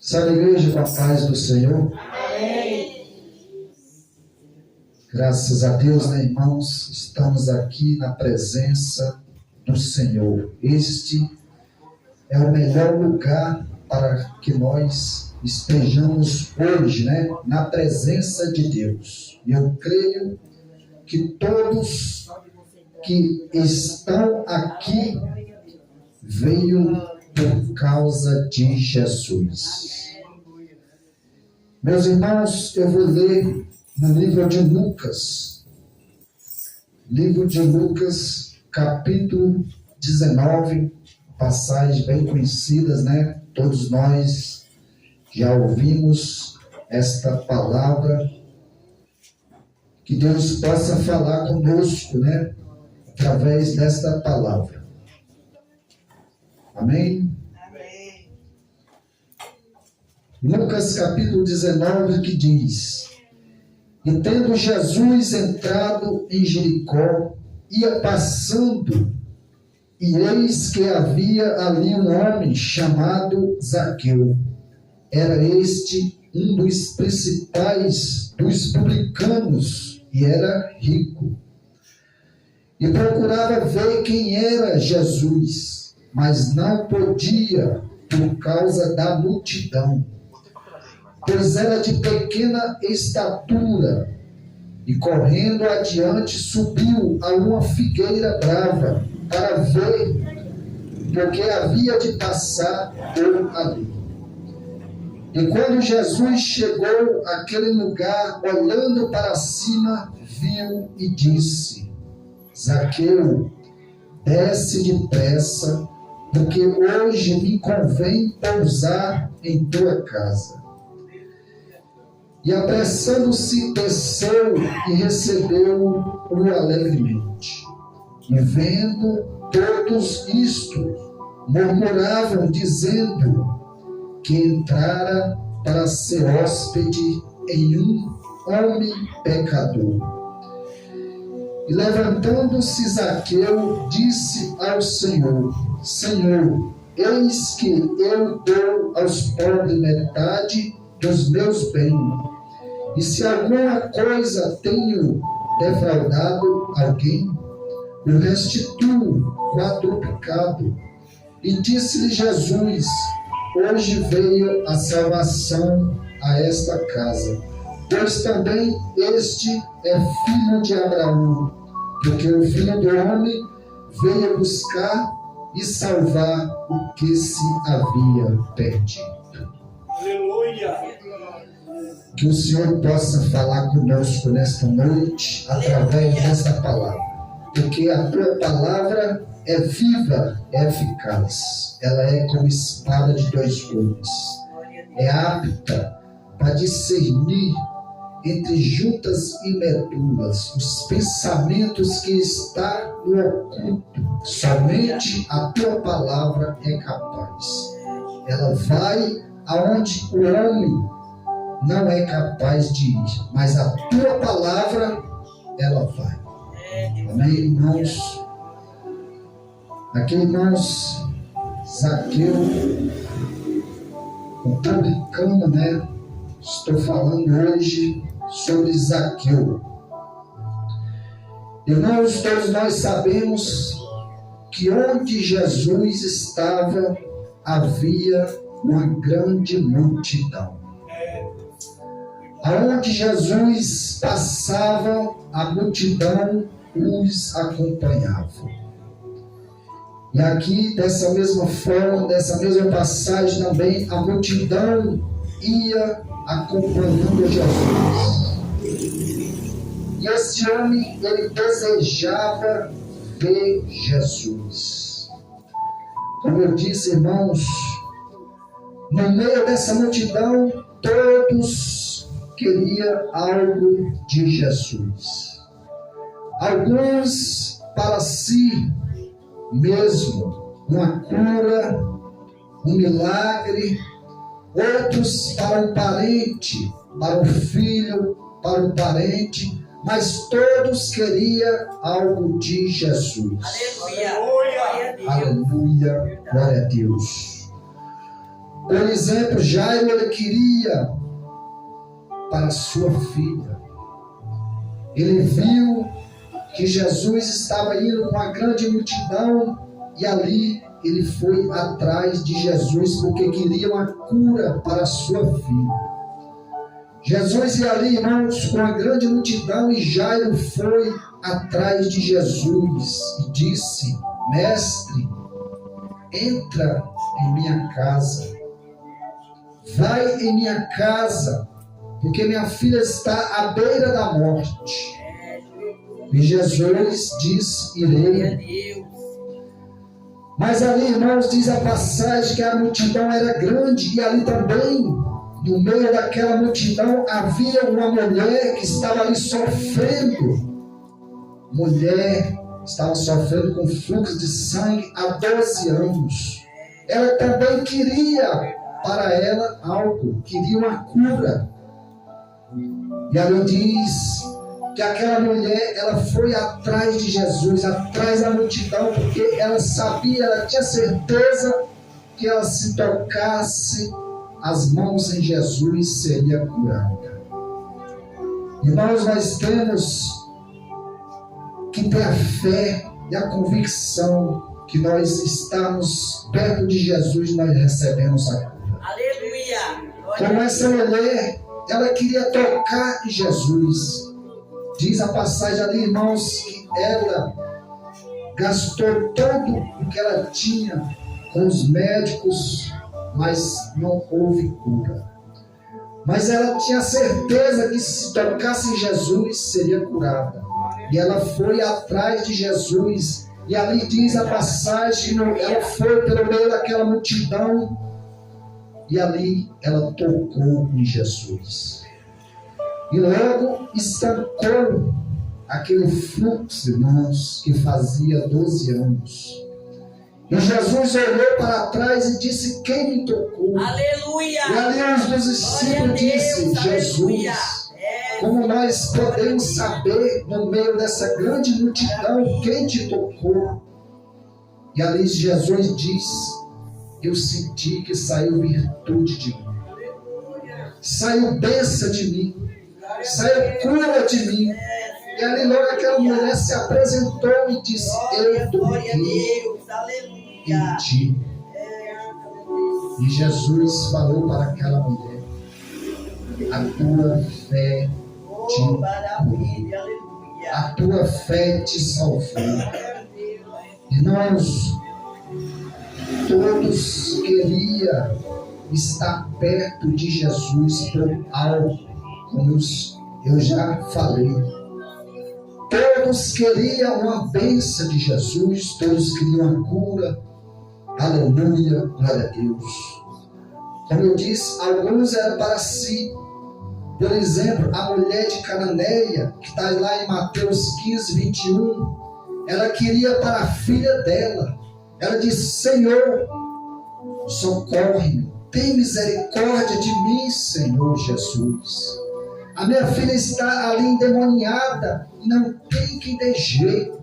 Salve, igreja, com a paz do Senhor. Amém. Graças a Deus, né, irmãos? Estamos aqui na presença do Senhor. Este é o melhor lugar para que nós estejamos hoje, né, na presença de Deus. E eu creio que todos que estão aqui veio por causa de Jesus. Meus irmãos, eu vou ler no livro de Lucas, capítulo 19, passagens bem conhecidas, né? Todos nós já ouvimos esta palavra. Que Deus possa falar conosco, né? Através desta palavra. Amém? Amém. Lucas capítulo 19, que diz: E tendo Jesus entrado em Jericó, ia passando, e eis que havia ali um homem chamado Zaqueu. Era este um dos principais dos publicanos, e era rico. E procurava ver quem era Jesus, mas não podia por causa da multidão, pois era de pequena estatura. E correndo adiante subiu a uma figueira brava para ver, porque havia de passar por ali. E quando Jesus chegou àquele lugar, olhando para cima, viu e disse: Zaqueu, desce depressa, porque hoje me convém pousar em tua casa. E apressando-se, desceu e recebeu-o alegremente. E vendo todos isto, murmuravam, dizendo que entrara para ser hóspede em um homem pecador. E levantando-se Zaqueu, disse ao Senhor: Senhor, eis que eu dou aos pobres metade dos meus bens, e se alguma coisa tenho defraudado alguém, eu restituo quadruplicado. E disse-lhe Jesus: Hoje veio a salvação a esta casa, pois também este é filho de Abraão, porque o Filho do Homem veio buscar e salvar o que se havia perdido. Aleluia. Que o Senhor possa falar conosco nesta noite, através desta palavra, porque a tua palavra é viva, é eficaz, ela é como espada de dois gumes, é apta para discernir entre juntas e medulas os pensamentos que está no oculto. Somente a tua palavra é capaz. Ela vai aonde o homem não é capaz de ir, mas a tua palavra, ela vai. Amém, irmãos? Aqui, irmãos, Zaqueu, o publicano, né? Estou falando hoje sobre Zaqueu. Irmãos, todos nós sabemos que onde Jesus estava, havia uma grande multidão. Aonde Jesus passava, a multidão os acompanhava. E aqui, dessa mesma forma, dessa mesma passagem também, a multidão ia acompanhando Jesus. E esse homem, ele desejava ver Jesus. Como eu disse, irmãos, no meio dessa multidão, todos queriam algo de Jesus. Alguns para si mesmo, uma cura, um milagre. Outros para um parente, para um filho, para um parente, mas todos queriam algo de Jesus. Aleluia. Aleluia, glória a Deus. Por exemplo, Jairo, ele queria para sua filha. Ele viu que Jesus estava indo com uma grande multidão e ali ele foi atrás de Jesus porque queria uma cura para sua filha. Jesus ia ali, irmãos, com a grande multidão, e Jairo foi atrás de Jesus e disse: Mestre, entra em minha casa, vai em minha casa, porque minha filha está à beira da morte. E Jesus disse: irei. Mas ali, irmãos, diz a passagem que a multidão era grande, e ali também, no meio daquela multidão, havia uma mulher que estava ali sofrendo. Mulher estava sofrendo com fluxo de sangue há 12 anos. Ela também queria para ela algo, queria uma cura. E ali diz que aquela mulher, ela foi atrás de Jesus, atrás da multidão, porque ela sabia, ela tinha certeza que ela se tocasse as mãos em Jesus seria curada. Irmãos, nós temos que ter a fé e a convicção que nós estamos perto de Jesus, nós recebemos a cura. Aleluia! Como essa mulher, ela queria tocar em Jesus. Diz a passagem ali, irmãos, que ela gastou todo o que ela tinha com os médicos, mas não houve cura. Mas ela tinha certeza que se tocasse em Jesus, seria curada. E ela foi atrás de Jesus. E ali diz a passagem, ela foi pelo meio daquela multidão, e ali ela tocou em Jesus. E logo estancou aquele fluxo, irmãos, que fazia 12 anos. E Jesus olhou para trás e disse: quem me tocou? Aleluia! E ali os dos discípulos disseram: Jesus. Como nós podemos saber no meio dessa grande multidão quem te tocou? E ali Jesus diz: eu senti que saiu virtude de mim, saiu bênção de mim, saiu cura de mim. E ali logo aquela mulher se apresentou e disse: eu toquei em ti. E Jesus falou para aquela mulher: a tua fé te curou, a tua fé te salvou. Irmãos, todos queriam estar perto de Jesus por algo, como eu já falei. Todos queriam uma bênção de Jesus, todos queriam uma cura. Aleluia, glória a Deus. Como eu disse, alguns eram para si. Por exemplo, a mulher de Cananeia, que está lá em Mateus 15, 21, ela queria para a filha dela. Ela disse: Senhor, socorre-me, tem misericórdia de mim, Senhor Jesus. A minha filha está ali endemoniada e não tem quem dê jeito.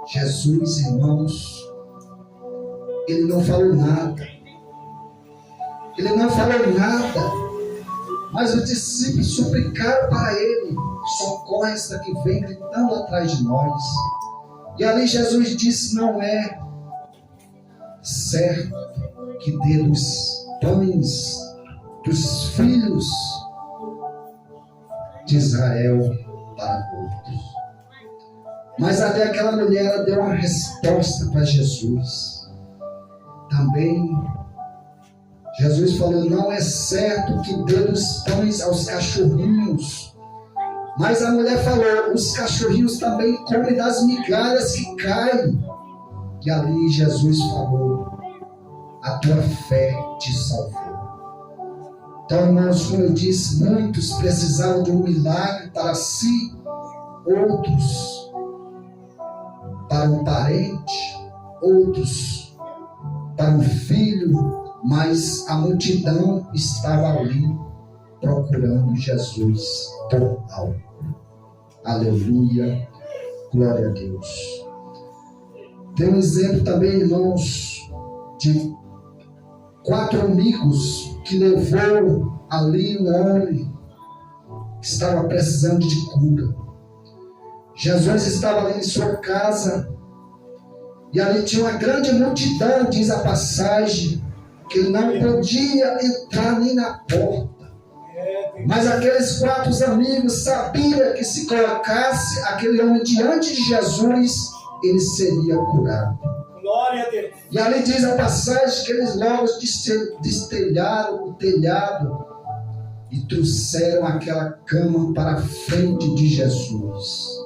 Jesus, irmãos, ele não falou nada. Ele não falou nada. Mas os discípulos suplicaram para ele: socorre esta que vem gritando atrás de nós. E ali Jesus disse: não é certo que dê dos pães dos filhos de Israel para outros. Mas ali aquela mulher, ela deu uma resposta para Jesus. Também Jesus falou: não é certo que dê dos pães aos cachorrinhos. Mas a mulher falou: os cachorrinhos também comem das migalhas que caem. E ali Jesus falou: a tua fé te salvou. Então, irmãos, como eu disse, muitos precisavam de um milagre para si, outros para um parente, outros para um filho, mas a multidão estava ali procurando Jesus por algo. Aleluia, glória a Deus. Tem um exemplo também, irmãos, de 4 amigos que levou ali um homem que estava precisando de cura. Jesus estava ali em sua casa e ali tinha uma grande multidão, diz a passagem, que ele não podia entrar nem na porta. Mas aqueles 4 amigos sabiam que se colocasse aquele homem diante de Jesus, ele seria curado. Glória a Deus. E ali diz a passagem que eles logo destelharam o telhado e trouxeram aquela cama para a frente de Jesus.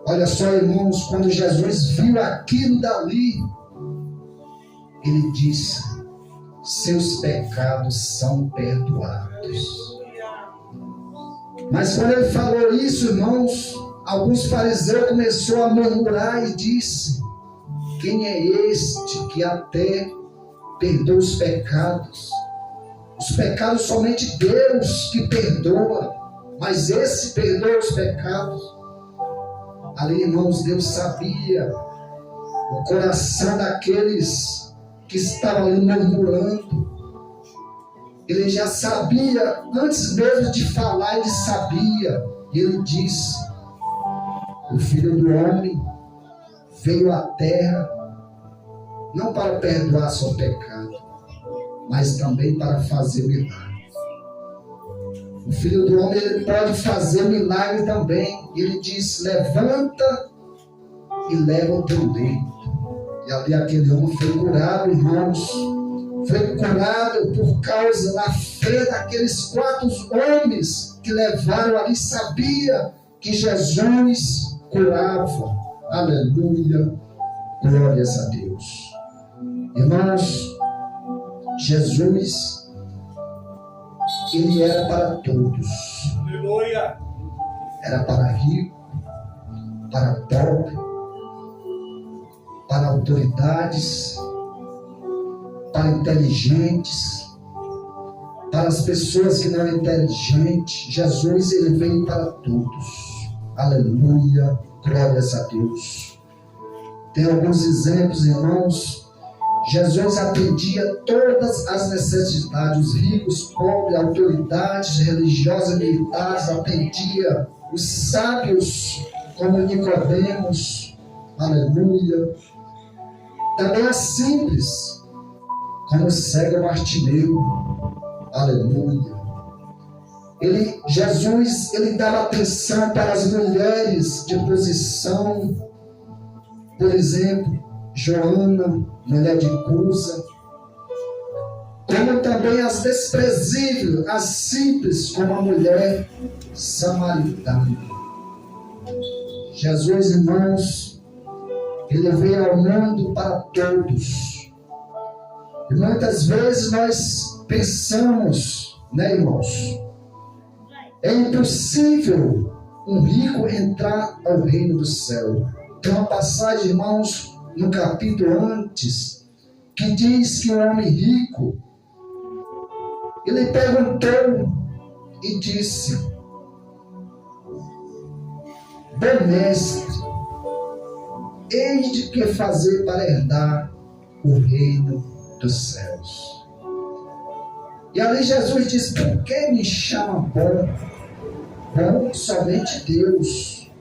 Olha só, irmãos, quando Jesus viu aquilo dali, ele disse: seus pecados são perdoados. Mas quando ele falou isso, irmãos, alguns fariseus começaram a murmurar e disse: quem é este que até perdoa os pecados? Os pecados somente Deus que perdoa, mas esse perdoa os pecados. Ali, irmãos, Deus sabia o coração daqueles que estavam ali murmurando. Ele já sabia, antes mesmo de falar, ele sabia. E ele disse: o Filho do Homem veio à terra não para perdoar seu pecado, mas também para fazer milagre. O Filho do Homem, ele pode fazer milagre também. Ele disse: levanta e leva o teu leito. E ali aquele homem foi curado, irmãos. Foi curado por causa da fé daqueles 4 homens que levaram ali, sabia que Jesus curava. Aleluia, glórias a Deus. Irmãos, Jesus, ele era para todos. Aleluia. Era para rico, para pobre, para autoridades, para inteligentes, para as pessoas que não eram inteligentes. Jesus, ele veio para todos. Aleluia, glórias a Deus. Tem alguns exemplos, irmãos. Jesus atendia todas as necessidades, os ricos, pobres, autoridades religiosas, militares, atendia os sábios como Nicodemos. Aleluia. Também as simples, como o cego Bartimeu. Aleluia. Jesus, ele dava atenção para as mulheres de posição. Por exemplo, Joana, mulher de Cusa. Como também as desprezíveis, as simples, como a mulher samaritana. Jesus, irmãos, ele veio ao mundo para todos. E muitas vezes nós pensamos, né, irmãos? É impossível um rico entrar ao reino do céu. Tem uma passagem, irmãos, no capítulo antes, que diz que um homem rico, ele perguntou e disse: bom mestre, hei de que fazer para herdar o reino dos céus? E ali Jesus disse: por que me chama bom? Bom somente Deus.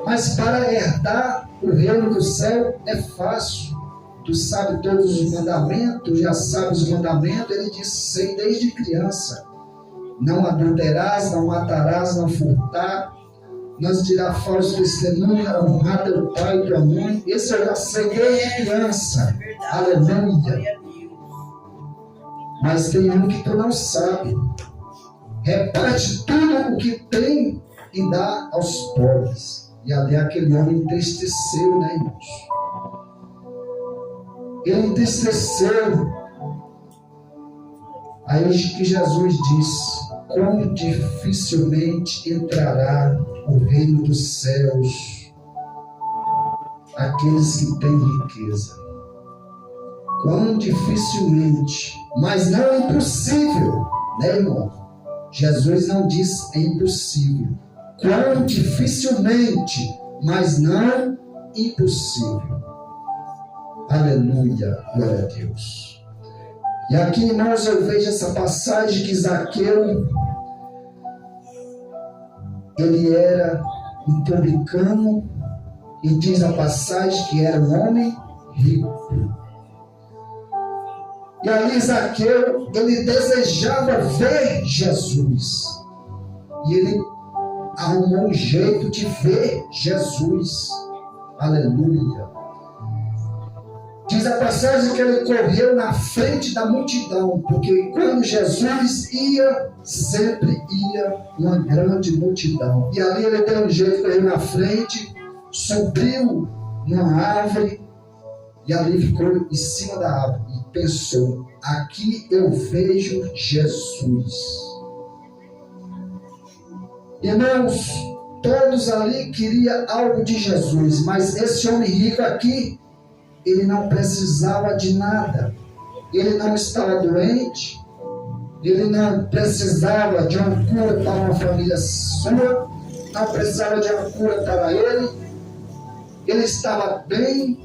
Mas para herdar o reino do céu é fácil. Tu sabe todos os mandamentos, já sabe os mandamentos. Ele disse: sei desde criança. Não adulterarás, não matarás, não furtar, não dirá falso testemunho, honrar teu pai e tua mãe. Esse eu já sei desde criança. Aleluia. Mas tem um que tu não sabe. Reparte tudo o que tem e dá aos pobres. E ali aquele homem entristeceu, né, irmãos? Ele entristeceu. Aí que Jesus disse: como dificilmente entrará o reino dos céus aqueles que têm riqueza. Quão dificilmente, mas não é impossível, né, irmão? Jesus não diz é impossível. Quão dificilmente, mas não impossível. Aleluia, glória a Deus. E aqui, irmãos, eu vejo essa passagem que Zaqueu, ele era um publicano, e diz a passagem que era um homem rico. E ali Zaqueu, ele desejava ver Jesus. E ele arrumou um jeito de ver Jesus. Aleluia. Diz a passagem que ele correu na frente da multidão, porque quando Jesus ia, sempre ia uma grande multidão. E ali ele deu um jeito, correu na frente, subiu numa árvore, e ali ficou em cima da árvore e pensou: aqui eu vejo Jesus. Irmãos, todos ali queriam algo de Jesus, mas esse homem rico aqui, ele não precisava de nada. Ele não estava doente, ele não precisava de uma cura para uma família sua, não precisava de uma cura para ele. Ele estava bem,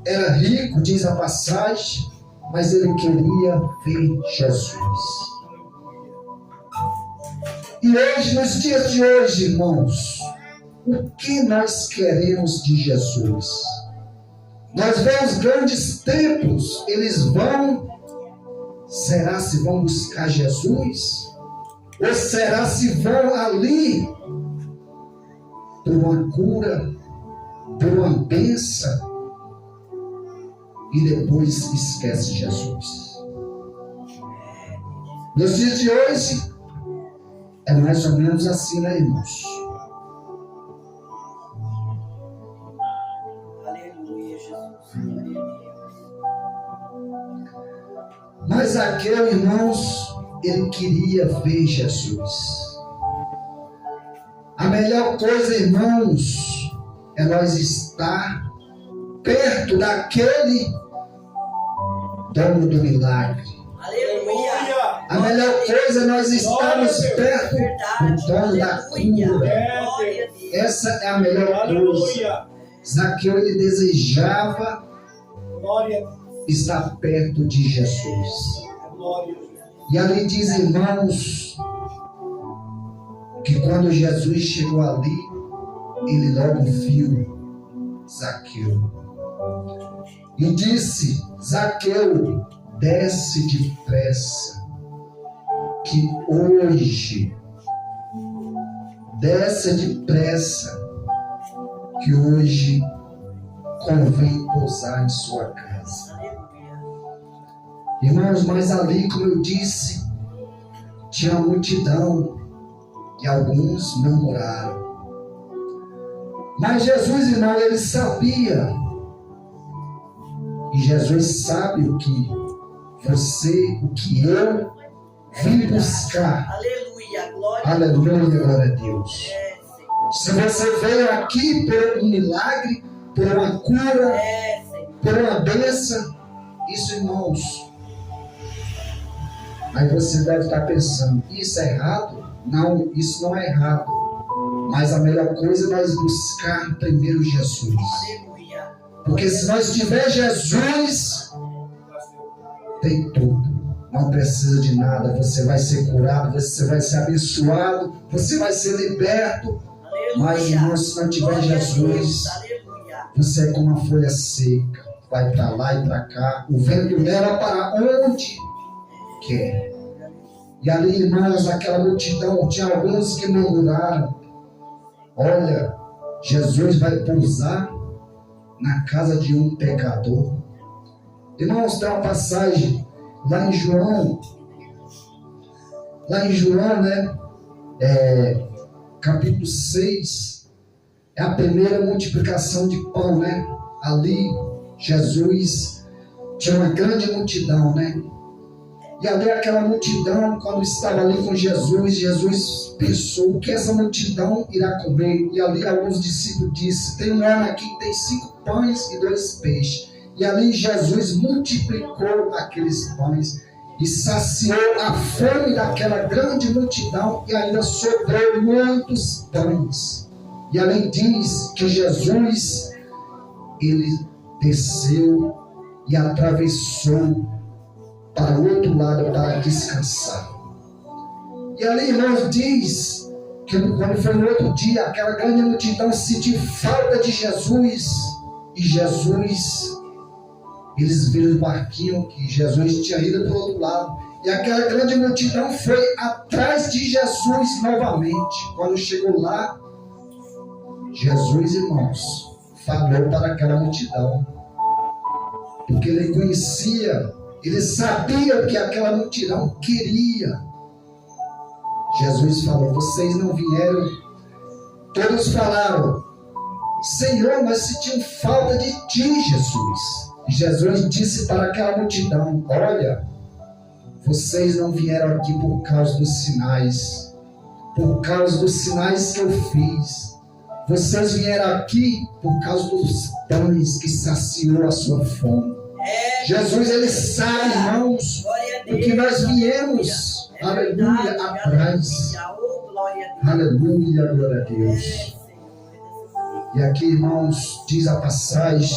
era rico, diz a passagem, mas ele queria ver Jesus. E hoje, nos dias de hoje, irmãos, o que nós queremos de Jesus? Nós vemos grandes templos, eles vão, será se vão buscar Jesus? Ou será se vão ali por uma cura, por uma bênção, e depois esquece Jesus? Nos dias de hoje, é mais ou menos assim, né, irmãos? Aleluia, Jesus. Mas Zaqueu, irmãos, ele queria ver Jesus. A melhor coisa, irmãos, é nós estar perto daquele dono do milagre. Aleluia. A melhor coisa é nós estarmos perto do dono da cura. Essa é a melhor coisa. Zaqueu, ele desejava estar perto de Jesus. E ali diz, irmãos, que quando Jesus chegou ali, ele logo viu Zaqueu e disse: Zaqueu, desce depressa, que hoje, desce depressa, que hoje convém pousar em sua casa. Irmãos, mas ali, como eu disse, tinha uma multidão e alguns murmuraram. Mas Jesus, irmão, ele sabia. E Jesus sabe o que você, o que eu vim buscar. Aleluia, glória. Aleluia, glória a Deus. Se você veio aqui por um milagre, por uma cura, por uma bênção, isso, irmãos, aí você deve estar pensando: isso é errado? Não, isso não é errado. Mas a melhor coisa é nós buscar primeiro Jesus. Porque se nós tiver Jesus, tem tudo. Não precisa de nada. Você vai ser curado, você vai ser abençoado, você vai ser liberto. Mas, irmão, se não tiver Jesus, você é como uma folha seca. Vai para lá e para cá. O vento leva para onde quer. E ali, irmãos, naquela multidão, tinha alguns que murmuraram: olha, Jesus vai pousar na casa de um pecador. Irmãos, tem uma passagem lá em João, né? Capítulo 6, é a primeira multiplicação de pão, né? Ali, Jesus tinha uma grande multidão, né? E ali aquela multidão, quando estava ali com Jesus, Jesus pensou: o que essa multidão irá comer? E ali alguns discípulos disseram: tem um homem aqui que tem 5 pães e 2 peixes. E ali Jesus multiplicou aqueles pães e saciou a fome daquela grande multidão, e ainda sobrou muitos pães. E além diz que Jesus, ele desceu e atravessou para o outro lado para descansar. E ali, irmãos, diz que quando foi no outro dia, aquela grande multidão sentiu falta de Jesus. E Jesus, eles viram o barquinho que Jesus tinha ido para o outro lado. E aquela grande multidão foi atrás de Jesus novamente. Quando chegou lá, Jesus, irmãos, falou para aquela multidão. Porque ele conhecia, ele sabia o que aquela multidão queria. Jesus falou: vocês não vieram. Todos falaram: Senhor, nós sentimos falta de ti, Jesus. E Jesus disse para aquela multidão: olha, vocês não vieram aqui por causa dos sinais, por causa dos sinais que eu fiz. Vocês vieram aqui por causa dos pães que saciou a sua fome. Jesus, ele sabe, irmãos, o que nós viemos, aleluia, atrás. Aleluia, glória a Deus. E aqui, irmãos, diz a passagem